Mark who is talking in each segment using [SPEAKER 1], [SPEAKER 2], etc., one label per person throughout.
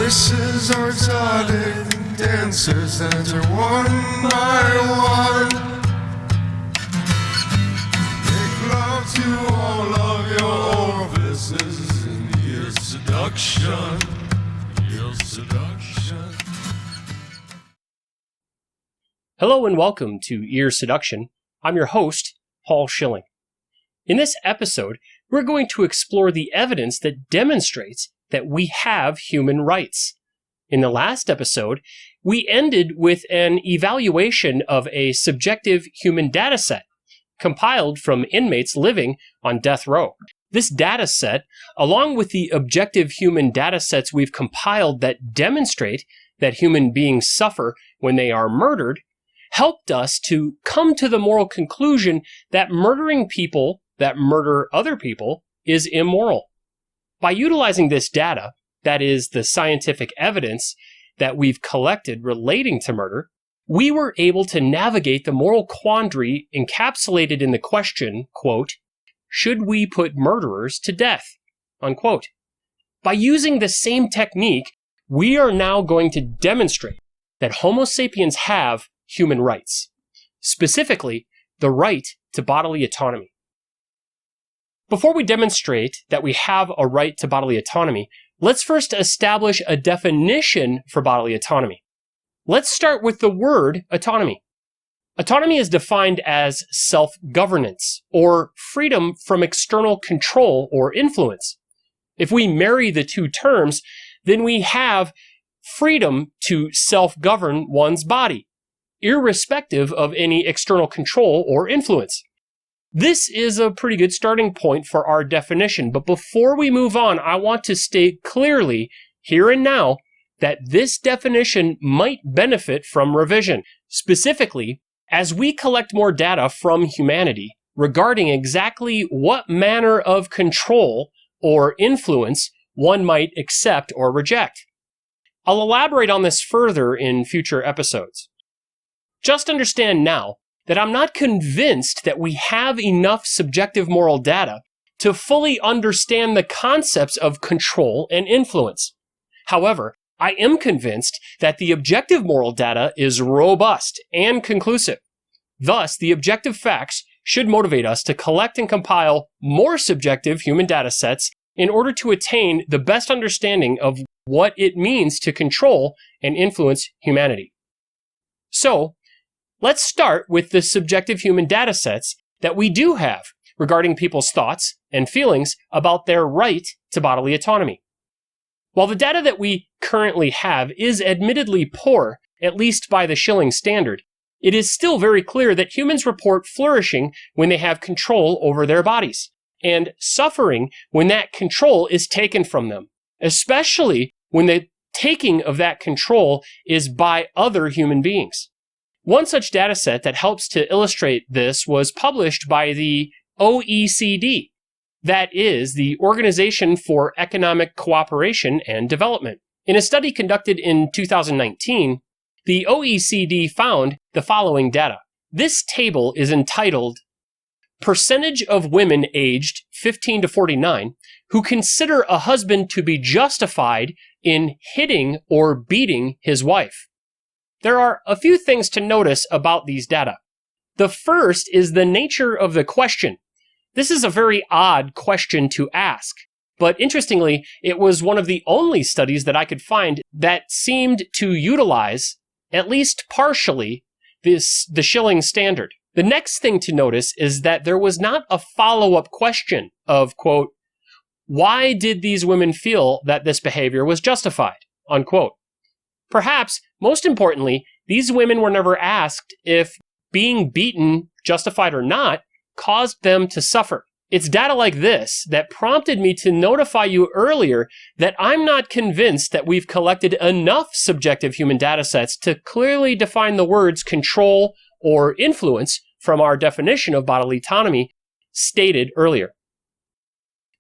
[SPEAKER 1] voices are exotic dancers that enter one by one. Make love to all of your orifices in your seduction. Your seduction.
[SPEAKER 2] Hello and welcome to Ear Seduction. I'm your host, Paul Schilling. In this episode, we're going to explore the evidence that demonstrates that we have human rights. In the last episode, we ended with an evaluation of a subjective human dataset compiled from inmates living on death row. This dataset, along with the objective human datasets we've compiled that demonstrate that human beings suffer when they are murdered, helped us to come to the moral conclusion that murdering people that murder other people is immoral. By utilizing this data, that is, the scientific evidence that we've collected relating to murder, we were able to navigate the moral quandary encapsulated in the question, quote, should we put murderers to death, unquote. By using the same technique, we are now going to demonstrate that Homo sapiens have human rights, specifically the right to bodily autonomy. Before we demonstrate that we have a right to bodily autonomy, let's first establish a definition for bodily autonomy. Let's start with the word autonomy. Autonomy is defined as self-governance, or freedom from external control or influence. If we marry the two terms, then we have freedom to self-govern one's body, irrespective of any external control or influence. This is a pretty good starting point for our definition, but before we move on, I want to state clearly, here and now, that this definition might benefit from revision. Specifically, as we collect more data from humanity regarding exactly what manner of control or influence one might accept or reject. I'll elaborate on this further in future episodes. Just understand now that I'm not convinced that we have enough subjective moral data to fully understand the concepts of control and influence. However, I am convinced that the objective moral data is robust and conclusive. Thus, the objective facts should motivate us to collect and compile more subjective human data sets in order to attain the best understanding of what it means to control and influence humanity. So, let's start with the subjective human data sets that we do have regarding people's thoughts and feelings about their right to bodily autonomy. While the data that we currently have is admittedly poor, at least by the Schilling standard, it is still very clear that humans report flourishing when they have control over their bodies, and suffering when that control is taken from them, especially when the taking of that control is by other human beings. One such dataset that helps to illustrate this was published by the OECD, that is, the Organization for Economic Cooperation and Development. In a study conducted in 2019, the OECD found the following data. This table is entitled Percentage of Women Aged 15 to 49 Who Consider a Husband to be Justified in Hitting or Beating His Wife. There are a few things to notice about these data. The first is the nature of the question. This is a very odd question to ask, but interestingly, it was one of the only studies that I could find that seemed to utilize, at least partially, the Schilling standard. The next thing to notice is that there was not a follow-up question of, quote, why did these women feel that this behavior was justified, unquote. Perhaps, most importantly, these women were never asked if being beaten, justified or not, caused them to suffer. It's data like this that prompted me to notify you earlier that I'm not convinced that we've collected enough subjective human data sets to clearly define the words control or influence from our definition of bodily autonomy stated earlier.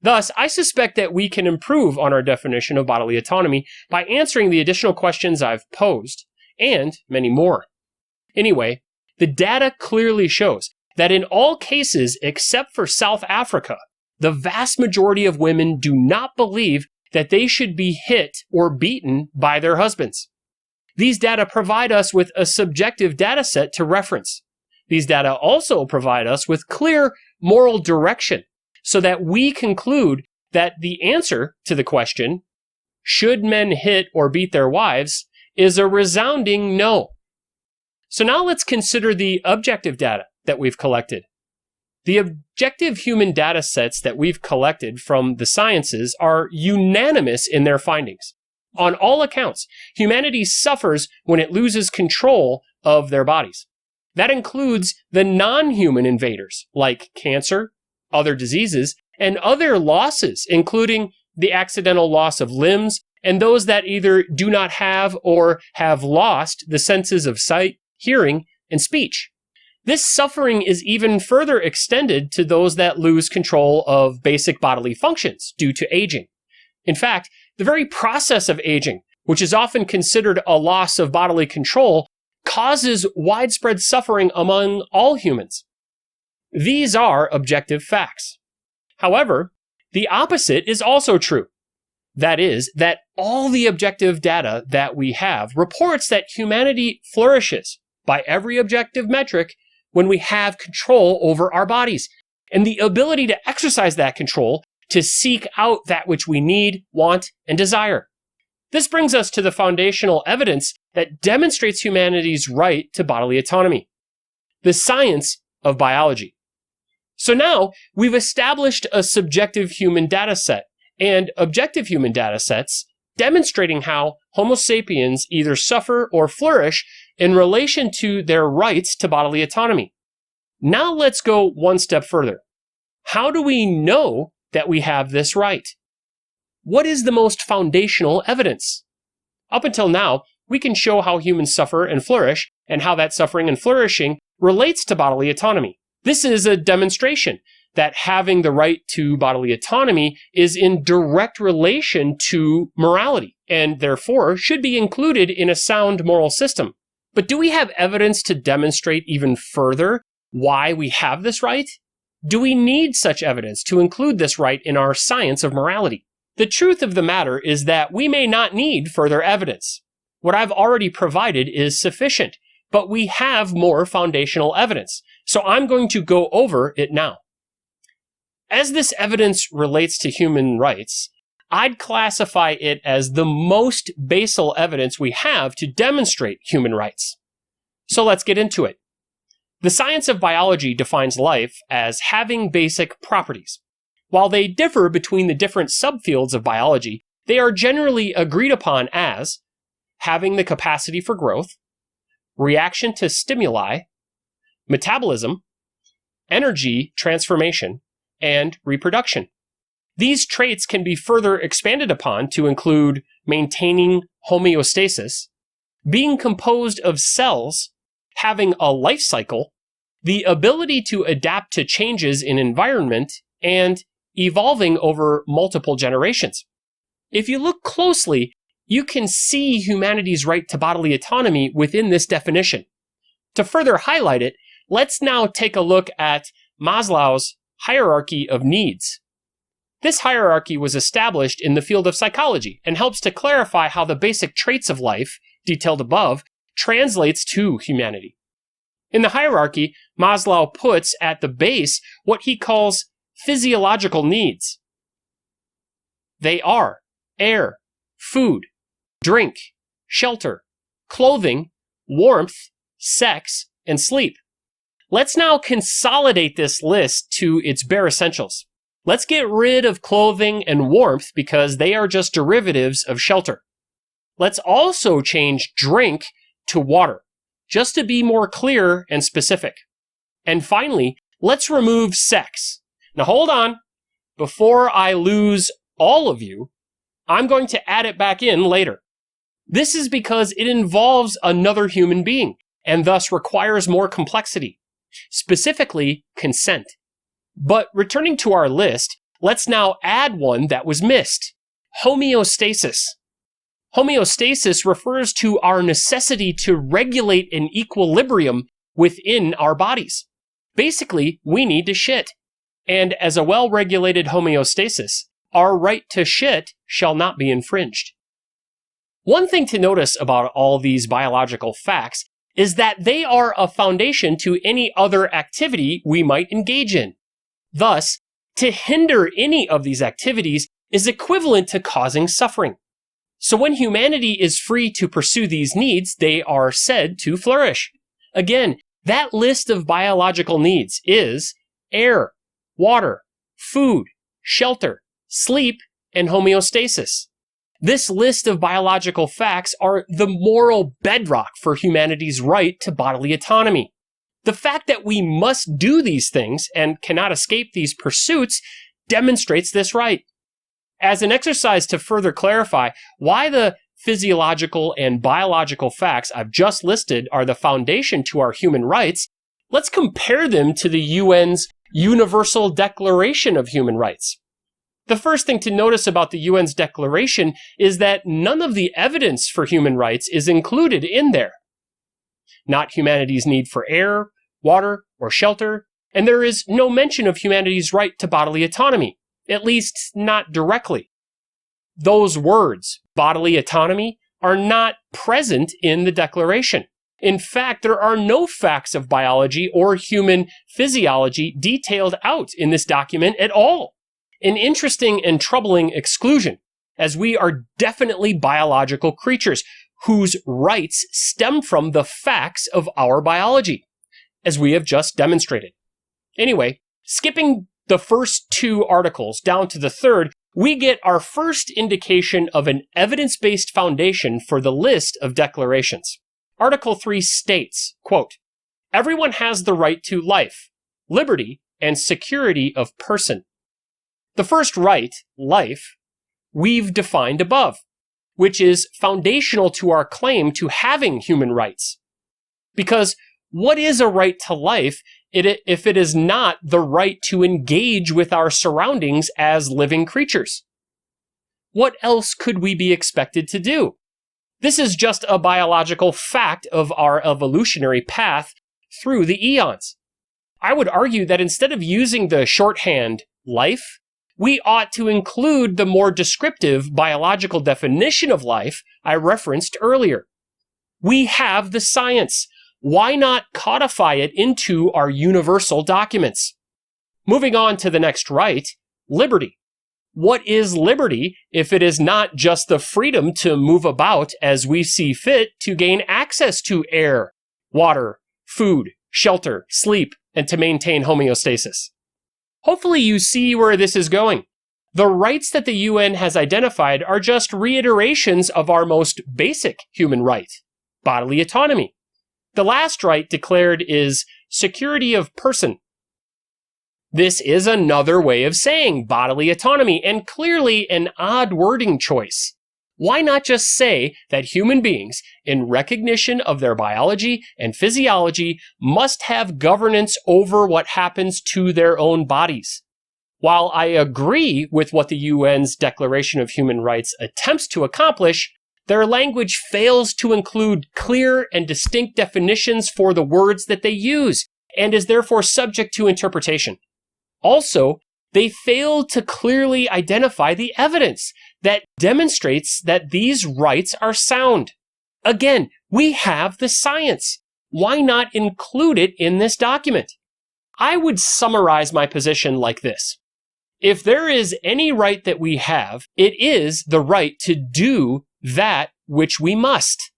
[SPEAKER 2] Thus, I suspect that we can improve on our definition of bodily autonomy by answering the additional questions I've posed, and many more. Anyway, the data clearly shows that in all cases except for South Africa, the vast majority of women do not believe that they should be hit or beaten by their husbands. These data provide us with a subjective data set to reference. These data also provide us with clear moral direction so that we conclude that the answer to the question, should men hit or beat their wives, is a resounding no. So now let's consider the objective data that we've collected. The objective human data sets that we've collected from the sciences are unanimous in their findings. On all accounts, humanity suffers when it loses control of their bodies. That includes the non-human invaders, like cancer, other diseases, and other losses, including the accidental loss of limbs, and those that either do not have or have lost the senses of sight, hearing, and speech. This suffering is even further extended to those that lose control of basic bodily functions due to aging. In fact, the very process of aging, which is often considered a loss of bodily control, causes widespread suffering among all humans. These are objective facts. However, the opposite is also true. That is, that all the objective data that we have reports that humanity flourishes by every objective metric when we have control over our bodies and the ability to exercise that control to seek out that which we need, want, and desire. This brings us to the foundational evidence that demonstrates humanity's right to bodily autonomy, the science of biology. So now we've established a subjective human data set and objective human data sets demonstrating how Homo sapiens either suffer or flourish in relation to their rights to bodily autonomy. Now let's go one step further. How do we know that we have this right? What is the most foundational evidence? Up until now, we can show how humans suffer and flourish, and how that suffering and flourishing relates to bodily autonomy. This is a demonstration that having the right to bodily autonomy is in direct relation to morality, and therefore should be included in a sound moral system. But do we have evidence to demonstrate even further why we have this right? Do we need such evidence to include this right in our science of morality? The truth of the matter is that we may not need further evidence. What I've already provided is sufficient, but we have more foundational evidence, so I'm going to go over it now. As this evidence relates to human rights, I'd classify it as the most basal evidence we have to demonstrate human rights. So let's get into it. The science of biology defines life as having basic properties. While they differ between the different subfields of biology, they are generally agreed upon as having the capacity for growth, reaction to stimuli, metabolism, energy transformation, and reproduction. These traits can be further expanded upon to include maintaining homeostasis, being composed of cells, having a life cycle, the ability to adapt to changes in environment, and evolving over multiple generations. If you look closely, you can see humanity's right to bodily autonomy within this definition. To further highlight it, let's now take a look at Maslow's hierarchy of needs. This hierarchy was established in the field of psychology and helps to clarify how the basic traits of life, detailed above, translates to humanity. In the hierarchy, Maslow puts at the base what he calls physiological needs. They are air, food, drink, shelter, clothing, warmth, sex, and sleep. Let's now consolidate this list to its bare essentials. Let's get rid of clothing and warmth because they are just derivatives of shelter. Let's also change drink to water, just to be more clear and specific. And finally, let's remove sex. Now hold on. Before I lose all of you, I'm going to add it back in later. This is because it involves another human being and thus requires more complexity, specifically consent. But returning to our list, let's now add one that was missed: homeostasis. Homeostasis refers to our necessity to regulate an equilibrium within our bodies. Basically, we need to shit. And as a well-regulated homeostasis, our right to shit shall not be infringed. One thing to notice about all these biological facts is that they are a foundation to any other activity we might engage in. Thus, to hinder any of these activities is equivalent to causing suffering. So when humanity is free to pursue these needs, they are said to flourish. Again, that list of biological needs is air, water, food, shelter, sleep, and homeostasis. This list of biological facts are the moral bedrock for humanity's right to bodily autonomy. The fact that we must do these things and cannot escape these pursuits demonstrates this right. As an exercise to further clarify why the physiological and biological facts I've just listed are the foundation to our human rights, let's compare them to the UN's Universal Declaration of Human Rights. The first thing to notice about the UN's declaration is that none of the evidence for human rights is included in there. Not humanity's need for air, water, or shelter, and there is no mention of humanity's right to bodily autonomy, at least not directly. Those words, bodily autonomy, are not present in the declaration. In fact, there are no facts of biology or human physiology detailed out in this document at all. An interesting and troubling exclusion, as we are definitely biological creatures whose rights stem from the facts of our biology, as we have just demonstrated. Anyway, skipping the first two articles down to the third, we get our first indication of an evidence-based foundation for the list of declarations. Article 3 states, quote, "Everyone has the right to life, liberty, and security of person." The first right, life, we've defined above, which is foundational to our claim to having human rights. Because what is a right to life if it is not the right to engage with our surroundings as living creatures? What else could we be expected to do? This is just a biological fact of our evolutionary path through the eons. I would argue that instead of using the shorthand life, we ought to include the more descriptive biological definition of life I referenced earlier. We have the science. Why not codify it into our universal documents? Moving on to the next right, liberty. What is liberty if it is not just the freedom to move about as we see fit to gain access to air, water, food, shelter, sleep, and to maintain homeostasis? Hopefully you see where this is going. The rights that the UN has identified are just reiterations of our most basic human right, bodily autonomy. The last right declared is security of person. This is another way of saying bodily autonomy, and clearly an odd wording choice. Why not just say that human beings, in recognition of their biology and physiology, must have governance over what happens to their own bodies? While I agree with what the UN's Declaration of Human Rights attempts to accomplish, their language fails to include clear and distinct definitions for the words that they use, and is therefore subject to interpretation. Also, they fail to clearly identify the evidence that demonstrates that these rights are sound. Again, we have the science. Why not include it in this document? I would summarize my position like this. If there is any right that we have, it is the right to do that which we must.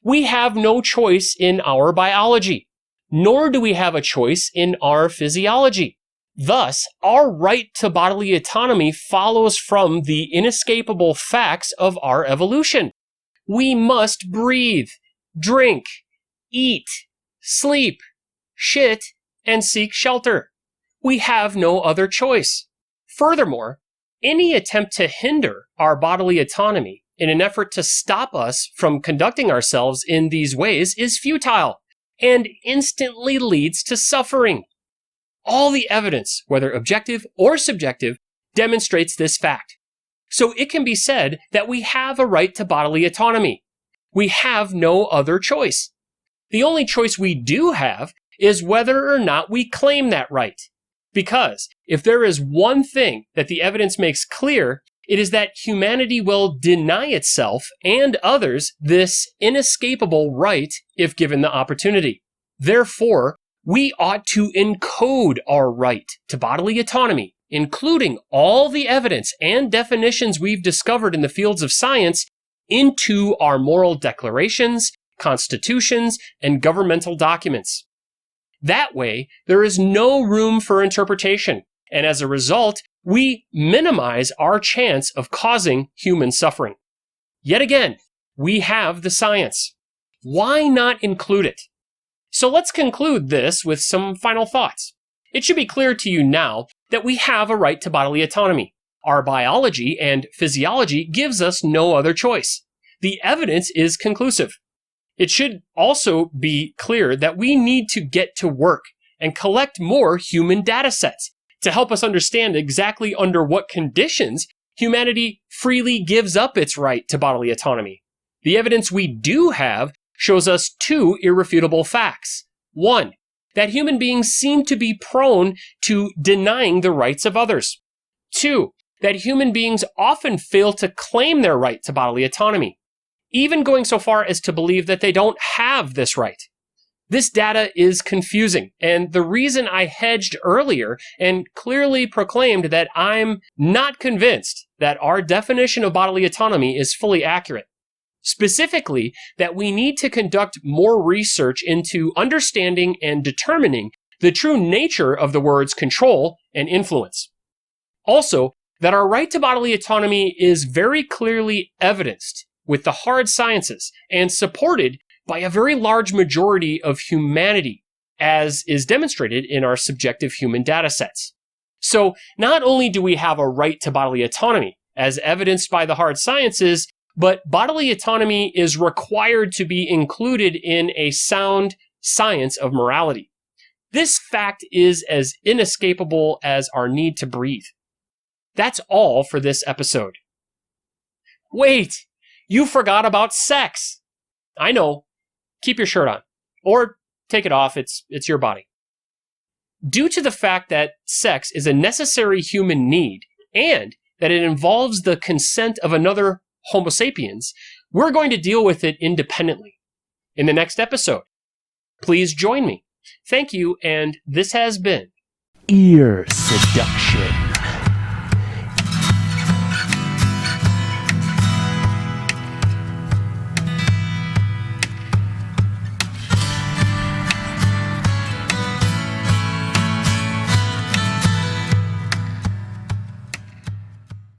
[SPEAKER 2] We have no choice in our biology, nor do we have a choice in our physiology. Thus, our right to bodily autonomy follows from the inescapable facts of our evolution. We must breathe, drink, eat, sleep, shit, and seek shelter. We have no other choice. Furthermore, any attempt to hinder our bodily autonomy in an effort to stop us from conducting ourselves in these ways is futile and instantly leads to suffering. All the evidence, whether objective or subjective, demonstrates this fact. So it can be said that we have a right to bodily autonomy. We have no other choice. The only choice we do have is whether or not we claim that right. Because if there is one thing that the evidence makes clear, it is that humanity will deny itself and others this inescapable right if given the opportunity. Therefore, we ought to encode our right to bodily autonomy, including all the evidence and definitions we've discovered in the fields of science, into our moral declarations, constitutions, and governmental documents. That way, there is no room for interpretation, and as a result, we minimize our chance of causing human suffering. Yet again, we have the science. Why not include it? So let's conclude this with some final thoughts. It should be clear to you now that we have a right to bodily autonomy. Our biology and physiology gives us no other choice. The evidence is conclusive. It should also be clear that we need to get to work and collect more human data sets to help us understand exactly under what conditions humanity freely gives up its right to bodily autonomy. The evidence we do have shows us two irrefutable facts. One, that human beings seem to be prone to denying the rights of others. Two, that human beings often fail to claim their right to bodily autonomy, even going so far as to believe that they don't have this right. This data is confusing, and the reason I hedged earlier and clearly proclaimed that I'm not convinced that our definition of bodily autonomy is fully accurate. Specifically, that we need to conduct more research into understanding and determining the true nature of the words control and influence. Also, that our right to bodily autonomy is very clearly evidenced with the hard sciences and supported by a very large majority of humanity, as is demonstrated in our subjective human data sets. So not only do we have a right to bodily autonomy, as evidenced by the hard sciences, but bodily autonomy is required to be included in a sound science of morality. This fact is as inescapable as our need to breathe. That's all for this episode. Wait! You forgot about sex! I know. Keep your shirt on. Or take it off, it's your body. Due to the fact that sex is a necessary human need, and that it involves the consent of another Homo sapiens, we're going to deal with it independently in the next episode. Please join me. Thank you, and this has been
[SPEAKER 3] Ear Seduction.